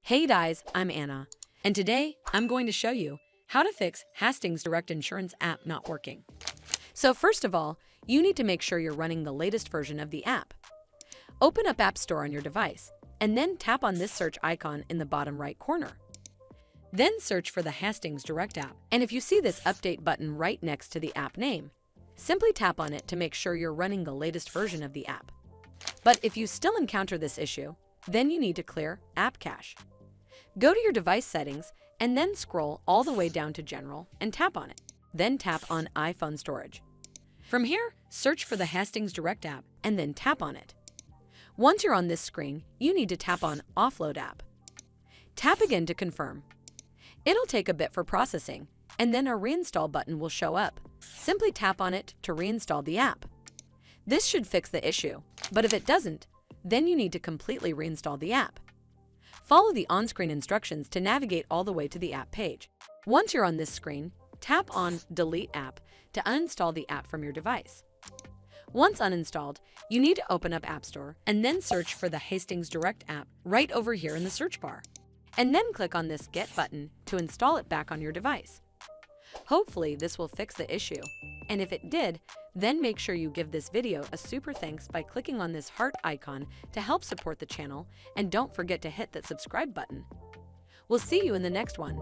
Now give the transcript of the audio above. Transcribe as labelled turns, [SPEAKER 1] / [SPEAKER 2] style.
[SPEAKER 1] Hey guys, I'm Anna, and today I'm going to show you how to fix Hastings Direct Insurance app not working. So first of all, you need to make sure you're running the latest version of the app. Open up App Store on your device, and then tap on this search icon in the bottom right corner. Then search for the Hastings Direct app, and if you see this update button right next to the app name, simply tap on it to make sure you're running the latest version of the app. But if you still encounter this issue, then you need to clear App Cache. Go to your device settings and then scroll all the way down to General and tap on it. Then tap on iPhone Storage. From here, search for the Hastings Direct app and then tap on it. Once you're on this screen, you need to tap on Offload App. Tap again to confirm. It'll take a bit for processing, and then a Reinstall button will show up. Simply tap on it to reinstall the app. This should fix the issue, but if it doesn't, then you need to completely reinstall the app. Follow the on-screen instructions to navigate all the way to the app page. Once you're on this screen, tap on Delete App to uninstall the app from your device. Once uninstalled, you need to open up App Store and then search for the Hastings Direct app right over here in the search bar. And then click on this Get button to install it back on your device. Hopefully this will fix the issue, and if it did, then make sure you give this video a super thanks by clicking on this heart icon to help support the channel, and don't forget to hit that subscribe button. We'll see you in the next one.